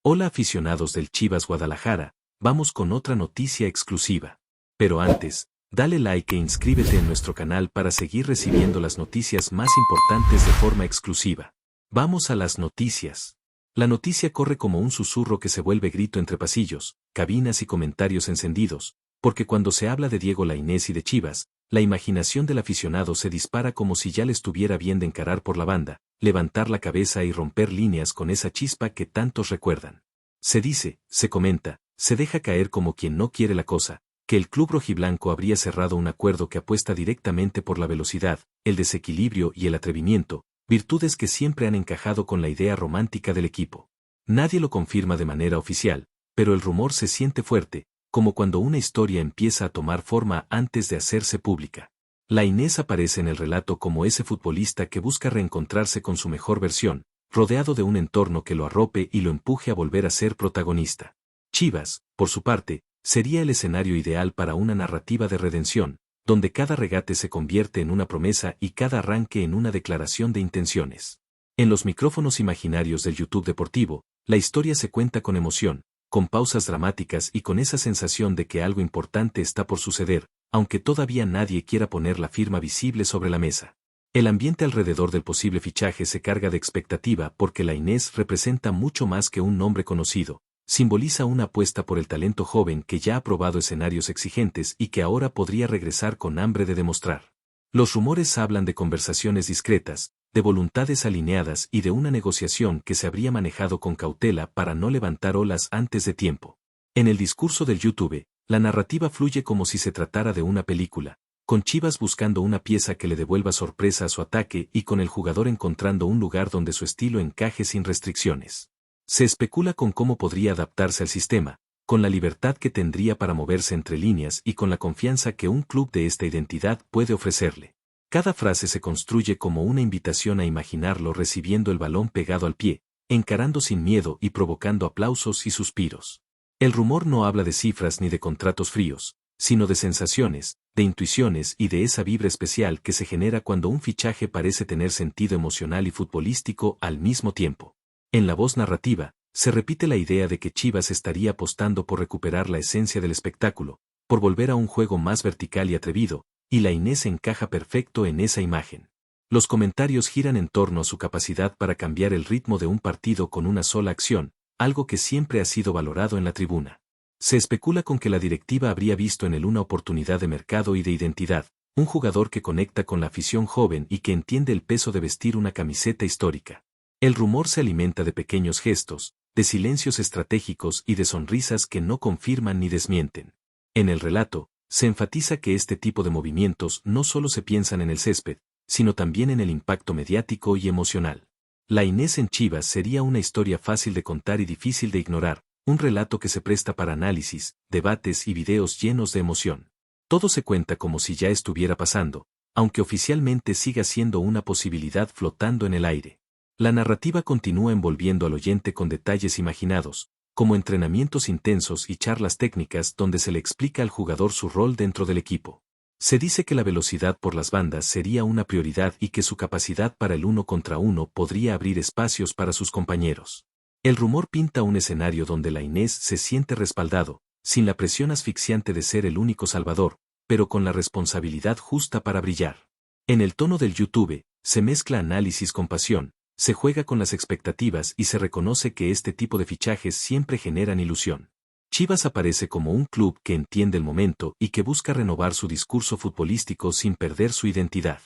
Hola aficionados del Chivas Guadalajara, vamos con otra noticia exclusiva. Pero antes, dale like e inscríbete en nuestro canal para seguir recibiendo las noticias más importantes de forma exclusiva. Vamos a las noticias. La noticia corre como un susurro que se vuelve grito entre pasillos, cabinas y comentarios encendidos, porque cuando se habla de Diego Lainez y de Chivas, la imaginación del aficionado se dispara como si ya le estuviera bien de encarar por la banda, levantar la cabeza y romper líneas con esa chispa que tantos recuerdan. Se dice, se comenta, se deja caer como quien no quiere la cosa, que el club rojiblanco habría cerrado un acuerdo que apuesta directamente por la velocidad, el desequilibrio y el atrevimiento, virtudes que siempre han encajado con la idea romántica del equipo. Nadie lo confirma de manera oficial, pero el rumor se siente fuerte, como cuando una historia empieza a tomar forma antes de hacerse pública. Lainez aparece en el relato como ese futbolista que busca reencontrarse con su mejor versión, rodeado de un entorno que lo arrope y lo empuje a volver a ser protagonista. Chivas, por su parte, sería el escenario ideal para una narrativa de redención, donde cada regate se convierte en una promesa y cada arranque en una declaración de intenciones. En los micrófonos imaginarios del YouTube deportivo, la historia se cuenta con emoción, con pausas dramáticas y con esa sensación de que algo importante está por suceder, aunque todavía nadie quiera poner la firma visible sobre la mesa. El ambiente alrededor del posible fichaje se carga de expectativa porque Lainez representa mucho más que un nombre conocido, simboliza una apuesta por el talento joven que ya ha probado escenarios exigentes y que ahora podría regresar con hambre de demostrar. Los rumores hablan de conversaciones discretas, de voluntades alineadas y de una negociación que se habría manejado con cautela para no levantar olas antes de tiempo. En el discurso del YouTube, la narrativa fluye como si se tratara de una película, con Chivas buscando una pieza que le devuelva sorpresa a su ataque y con el jugador encontrando un lugar donde su estilo encaje sin restricciones. Se especula con cómo podría adaptarse al sistema, con la libertad que tendría para moverse entre líneas y con la confianza que un club de esta identidad puede ofrecerle. Cada frase se construye como una invitación a imaginarlo recibiendo el balón pegado al pie, encarando sin miedo y provocando aplausos y suspiros. El rumor no habla de cifras ni de contratos fríos, sino de sensaciones, de intuiciones y de esa vibra especial que se genera cuando un fichaje parece tener sentido emocional y futbolístico al mismo tiempo. En la voz narrativa, se repite la idea de que Chivas estaría apostando por recuperar la esencia del espectáculo, por volver a un juego más vertical y atrevido, y Lainez encaja perfecto en esa imagen. Los comentarios giran en torno a su capacidad para cambiar el ritmo de un partido con una sola acción, algo que siempre ha sido valorado en la tribuna. Se especula con que la directiva habría visto en él una oportunidad de mercado y de identidad, un jugador que conecta con la afición joven y que entiende el peso de vestir una camiseta histórica. El rumor se alimenta de pequeños gestos, de silencios estratégicos y de sonrisas que no confirman ni desmienten. En el relato, se enfatiza que este tipo de movimientos no solo se piensan en el césped, sino también en el impacto mediático y emocional. Lainez en Chivas sería una historia fácil de contar y difícil de ignorar, un relato que se presta para análisis, debates y videos llenos de emoción. Todo se cuenta como si ya estuviera pasando, aunque oficialmente siga siendo una posibilidad flotando en el aire. La narrativa continúa envolviendo al oyente con detalles imaginados, como entrenamientos intensos y charlas técnicas donde se le explica al jugador su rol dentro del equipo. Se dice que la velocidad por las bandas sería una prioridad y que su capacidad para el 1 contra 1 podría abrir espacios para sus compañeros. El rumor pinta un escenario donde Lainez se siente respaldado, sin la presión asfixiante de ser el único salvador, pero con la responsabilidad justa para brillar. En el tono del YouTube, se mezcla análisis con pasión, se juega con las expectativas y se reconoce que este tipo de fichajes siempre generan ilusión. Chivas aparece como un club que entiende el momento y que busca renovar su discurso futbolístico sin perder su identidad.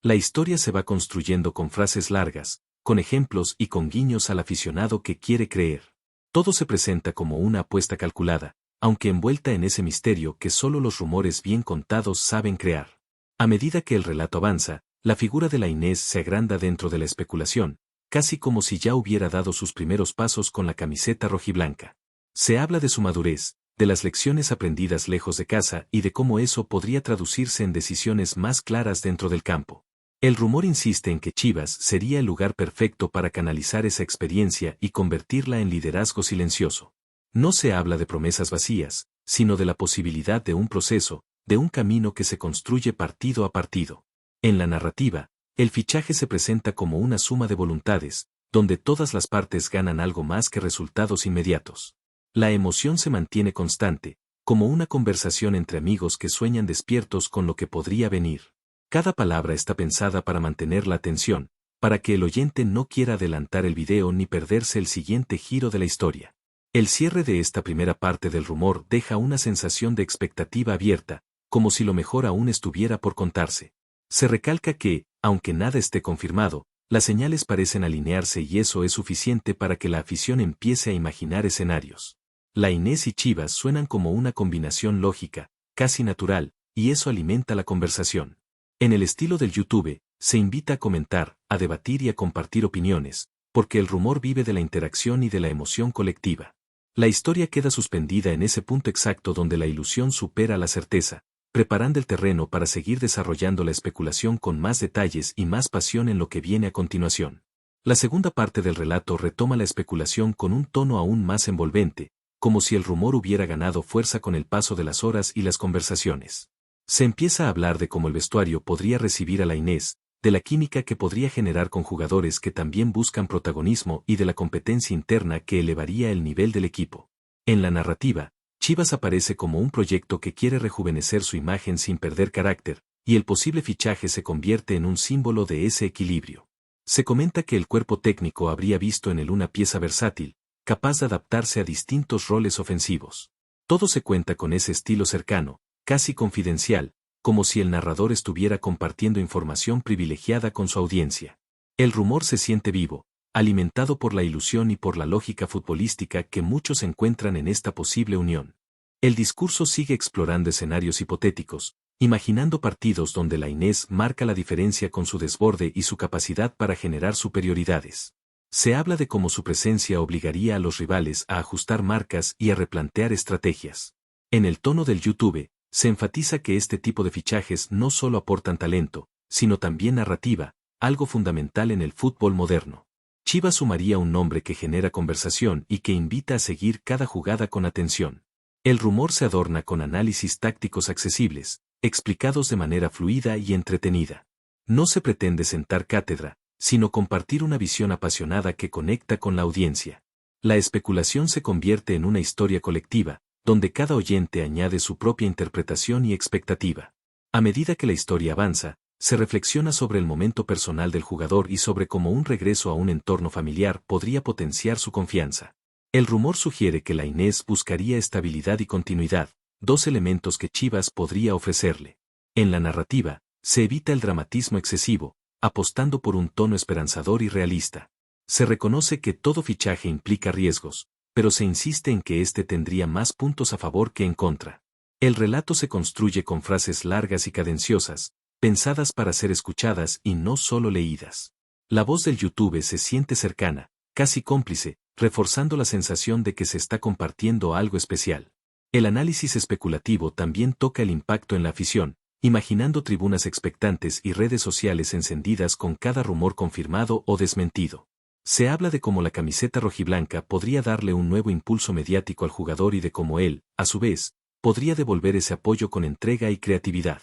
La historia se va construyendo con frases largas, con ejemplos y con guiños al aficionado que quiere creer. Todo se presenta como una apuesta calculada, aunque envuelta en ese misterio que solo los rumores bien contados saben crear. A medida que el relato avanza, la figura de Lainez se agranda dentro de la especulación, casi como si ya hubiera dado sus primeros pasos con la camiseta rojiblanca. Se habla de su madurez, de las lecciones aprendidas lejos de casa y de cómo eso podría traducirse en decisiones más claras dentro del campo. El rumor insiste en que Chivas sería el lugar perfecto para canalizar esa experiencia y convertirla en liderazgo silencioso. No se habla de promesas vacías, sino de la posibilidad de un proceso, de un camino que se construye partido a partido. En la narrativa, el fichaje se presenta como una suma de voluntades, donde todas las partes ganan algo más que resultados inmediatos. La emoción se mantiene constante, como una conversación entre amigos que sueñan despiertos con lo que podría venir. Cada palabra está pensada para mantener la atención, para que el oyente no quiera adelantar el video ni perderse el siguiente giro de la historia. El cierre de esta primera parte del rumor deja una sensación de expectativa abierta, como si lo mejor aún estuviera por contarse. Se recalca que, aunque nada esté confirmado, las señales parecen alinearse y eso es suficiente para que la afición empiece a imaginar escenarios. Lainez y Chivas suenan como una combinación lógica, casi natural, y eso alimenta la conversación. En el estilo del YouTube, se invita a comentar, a debatir y a compartir opiniones, porque el rumor vive de la interacción y de la emoción colectiva. La historia queda suspendida en ese punto exacto donde la ilusión supera la certeza, preparando el terreno para seguir desarrollando la especulación con más detalles y más pasión en lo que viene a continuación. La segunda parte del relato retoma la especulación con un tono aún más envolvente, como si el rumor hubiera ganado fuerza con el paso de las horas y las conversaciones. Se empieza a hablar de cómo el vestuario podría recibir a Lainez, de la química que podría generar con jugadores que también buscan protagonismo y de la competencia interna que elevaría el nivel del equipo. En la narrativa, Chivas aparece como un proyecto que quiere rejuvenecer su imagen sin perder carácter, y el posible fichaje se convierte en un símbolo de ese equilibrio. Se comenta que el cuerpo técnico habría visto en él una pieza versátil, capaz de adaptarse a distintos roles ofensivos. Todo se cuenta con ese estilo cercano, casi confidencial, como si el narrador estuviera compartiendo información privilegiada con su audiencia. El rumor se siente vivo, alimentado por la ilusión y por la lógica futbolística que muchos encuentran en esta posible unión. El discurso sigue explorando escenarios hipotéticos, imaginando partidos donde Lainez marca la diferencia con su desborde y su capacidad para generar superioridades. Se habla de cómo su presencia obligaría a los rivales a ajustar marcas y a replantear estrategias. En el tono del YouTube, se enfatiza que este tipo de fichajes no solo aportan talento, sino también narrativa, algo fundamental en el fútbol moderno. Chivas sumaría un nombre que genera conversación y que invita a seguir cada jugada con atención. El rumor se adorna con análisis tácticos accesibles, explicados de manera fluida y entretenida. No se pretende sentar cátedra, sino compartir una visión apasionada que conecta con la audiencia. La especulación se convierte en una historia colectiva, donde cada oyente añade su propia interpretación y expectativa. A medida que la historia avanza, se reflexiona sobre el momento personal del jugador y sobre cómo un regreso a un entorno familiar podría potenciar su confianza. El rumor sugiere que Lainez buscaría estabilidad y continuidad, dos elementos que Chivas podría ofrecerle. En la narrativa, se evita el dramatismo excesivo, apostando por un tono esperanzador y realista. Se reconoce que todo fichaje implica riesgos, pero se insiste en que éste tendría más puntos a favor que en contra. El relato se construye con frases largas y cadenciosas, pensadas para ser escuchadas y no solo leídas. La voz del YouTube se siente cercana, casi cómplice, reforzando la sensación de que se está compartiendo algo especial. El análisis especulativo también toca el impacto en la afición, imaginando tribunas expectantes y redes sociales encendidas con cada rumor confirmado o desmentido. Se habla de cómo la camiseta rojiblanca podría darle un nuevo impulso mediático al jugador y de cómo él, a su vez, podría devolver ese apoyo con entrega y creatividad.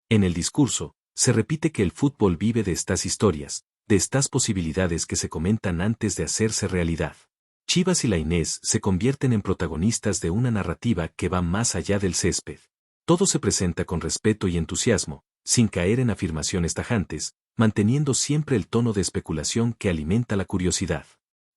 En el discurso, se repite que el fútbol vive de estas historias, de estas posibilidades que se comentan antes de hacerse realidad. Chivas y Lainez se convierten en protagonistas de una narrativa que va más allá del césped. Todo se presenta con respeto y entusiasmo, sin caer en afirmaciones tajantes, manteniendo siempre el tono de especulación que alimenta la curiosidad.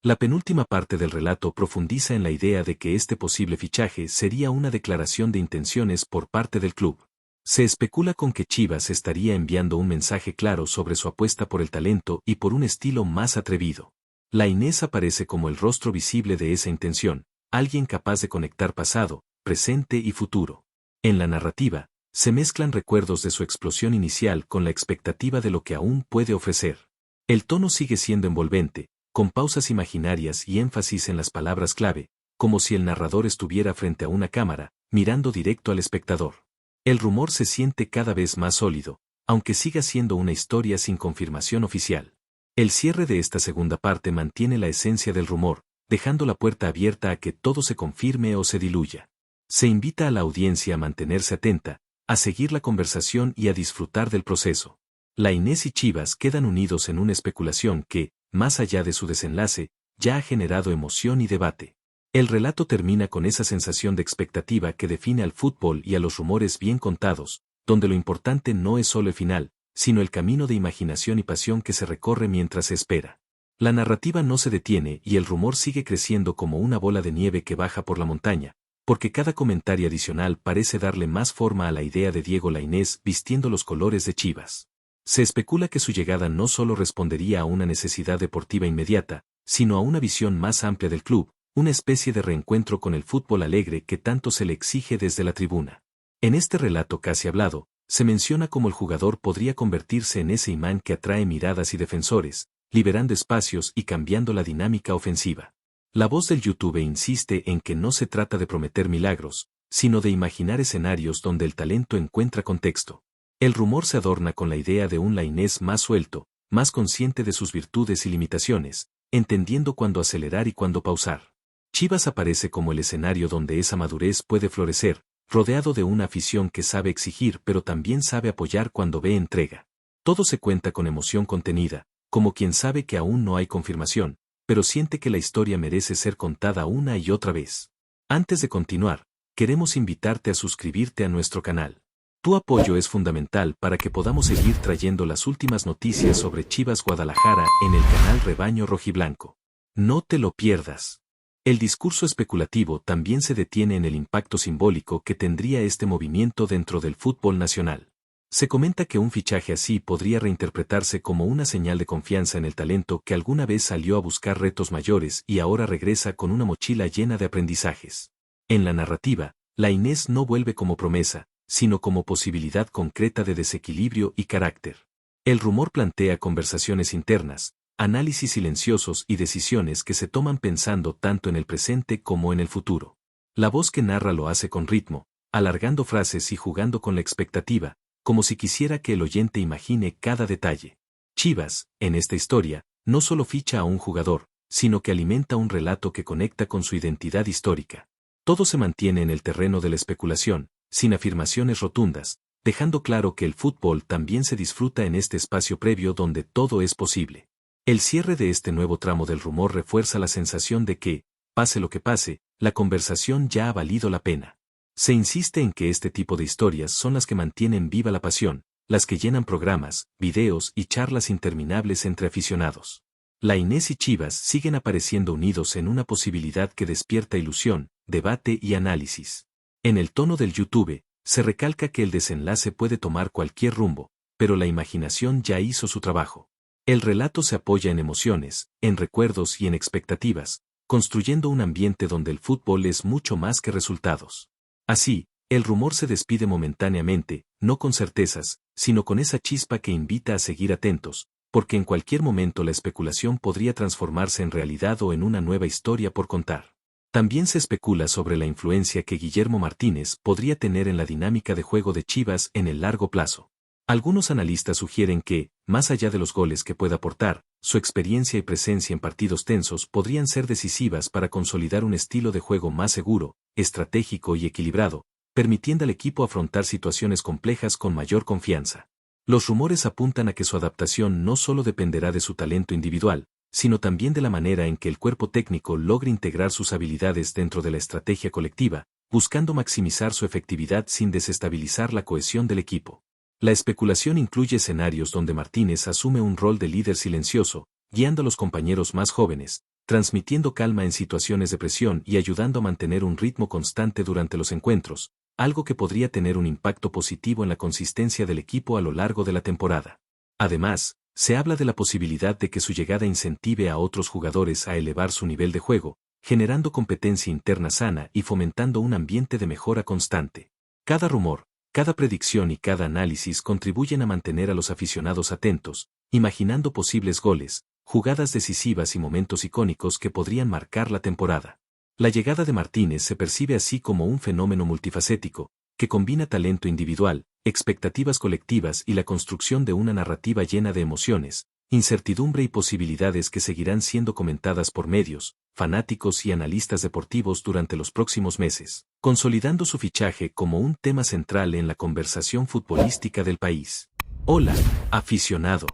La penúltima parte del relato profundiza en la idea de que este posible fichaje sería una declaración de intenciones por parte del club. Se especula con que Chivas estaría enviando un mensaje claro sobre su apuesta por el talento y por un estilo más atrevido. Lainez aparece como el rostro visible de esa intención, alguien capaz de conectar pasado, presente y futuro. En la narrativa, se mezclan recuerdos de su explosión inicial con la expectativa de lo que aún puede ofrecer. El tono sigue siendo envolvente, con pausas imaginarias y énfasis en las palabras clave, como si el narrador estuviera frente a una cámara, mirando directo al espectador. El rumor se siente cada vez más sólido, aunque siga siendo una historia sin confirmación oficial. El cierre de esta segunda parte mantiene la esencia del rumor, dejando la puerta abierta a que todo se confirme o se diluya. Se invita a la audiencia a mantenerse atenta, a seguir la conversación y a disfrutar del proceso. Lainez y Chivas quedan unidos en una especulación que, más allá de su desenlace, ya ha generado emoción y debate. El relato termina con esa sensación de expectativa que define al fútbol y a los rumores bien contados, donde lo importante no es solo el final, sino el camino de imaginación y pasión que se recorre mientras se espera. La narrativa no se detiene y el rumor sigue creciendo como una bola de nieve que baja por la montaña, porque cada comentario adicional parece darle más forma a la idea de Diego Lainez vistiendo los colores de Chivas. Se especula que su llegada no solo respondería a una necesidad deportiva inmediata, sino a una visión más amplia del club, una especie de reencuentro con el fútbol alegre que tanto se le exige desde la tribuna. En este relato casi hablado, se menciona cómo el jugador podría convertirse en ese imán que atrae miradas y defensores, liberando espacios y cambiando la dinámica ofensiva. La voz del YouTube insiste en que no se trata de prometer milagros, sino de imaginar escenarios donde el talento encuentra contexto. El rumor se adorna con la idea de un Lainez más suelto, más consciente de sus virtudes y limitaciones, entendiendo cuándo acelerar y cuándo pausar. Chivas aparece como el escenario donde esa madurez puede florecer, rodeado de una afición que sabe exigir pero también sabe apoyar cuando ve entrega. Todo se cuenta con emoción contenida, como quien sabe que aún no hay confirmación, pero siente que la historia merece ser contada una y otra vez. Antes de continuar, queremos invitarte a suscribirte a nuestro canal. Tu apoyo es fundamental para que podamos seguir trayendo las últimas noticias sobre Chivas Guadalajara en el canal Rebaño Rojiblanco. No te lo pierdas. El discurso especulativo también se detiene en el impacto simbólico que tendría este movimiento dentro del fútbol nacional. Se comenta que un fichaje así podría reinterpretarse como una señal de confianza en el talento que alguna vez salió a buscar retos mayores y ahora regresa con una mochila llena de aprendizajes. En la narrativa, Lainez no vuelve como promesa, sino como posibilidad concreta de desequilibrio y carácter. El rumor plantea conversaciones internas, análisis silenciosos y decisiones que se toman pensando tanto en el presente como en el futuro. La voz que narra lo hace con ritmo, alargando frases y jugando con la expectativa, como si quisiera que el oyente imagine cada detalle. Chivas, en esta historia, no solo ficha a un jugador, sino que alimenta un relato que conecta con su identidad histórica. Todo se mantiene en el terreno de la especulación, sin afirmaciones rotundas, dejando claro que el fútbol también se disfruta en este espacio previo donde todo es posible. El cierre de este nuevo tramo del rumor refuerza la sensación de que, pase lo que pase, la conversación ya ha valido la pena. Se insiste en que este tipo de historias son las que mantienen viva la pasión, las que llenan programas, videos y charlas interminables entre aficionados. Lainez y Chivas siguen apareciendo unidos en una posibilidad que despierta ilusión, debate y análisis. En el tono del YouTube, se recalca que el desenlace puede tomar cualquier rumbo, pero la imaginación ya hizo su trabajo. El relato se apoya en emociones, en recuerdos y en expectativas, construyendo un ambiente donde el fútbol es mucho más que resultados. Así, el rumor se despide momentáneamente, no con certezas, sino con esa chispa que invita a seguir atentos, porque en cualquier momento la especulación podría transformarse en realidad o en una nueva historia por contar. También se especula sobre la influencia que Guillermo Martínez podría tener en la dinámica de juego de Chivas en el largo plazo. Algunos analistas sugieren que, más allá de los goles que pueda aportar, su experiencia y presencia en partidos tensos podrían ser decisivas para consolidar un estilo de juego más seguro, estratégico y equilibrado, permitiendo al equipo afrontar situaciones complejas con mayor confianza. Los rumores apuntan a que su adaptación no solo dependerá de su talento individual, sino también de la manera en que el cuerpo técnico logre integrar sus habilidades dentro de la estrategia colectiva, buscando maximizar su efectividad sin desestabilizar la cohesión del equipo. La especulación incluye escenarios donde Martínez asume un rol de líder silencioso, guiando a los compañeros más jóvenes, transmitiendo calma en situaciones de presión y ayudando a mantener un ritmo constante durante los encuentros, algo que podría tener un impacto positivo en la consistencia del equipo a lo largo de la temporada. Además, se habla de la posibilidad de que su llegada incentive a otros jugadores a elevar su nivel de juego, generando competencia interna sana y fomentando un ambiente de mejora constante. Cada rumor, cada predicción y cada análisis contribuyen a mantener a los aficionados atentos, imaginando posibles goles, jugadas decisivas y momentos icónicos que podrían marcar la temporada. La llegada de Martínez se percibe así como un fenómeno multifacético, que combina talento individual, expectativas colectivas y la construcción de una narrativa llena de emociones, incertidumbre y posibilidades que seguirán siendo comentadas por medios, fanáticos y analistas deportivos durante los próximos meses, consolidando su fichaje como un tema central en la conversación futbolística del país. Hola, aficionado.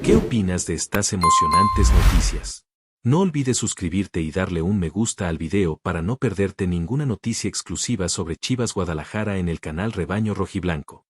¿Qué opinas de estas emocionantes noticias? No olvides suscribirte y darle un me gusta al video para no perderte ninguna noticia exclusiva sobre Chivas Guadalajara en el canal Rebaño Rojiblanco.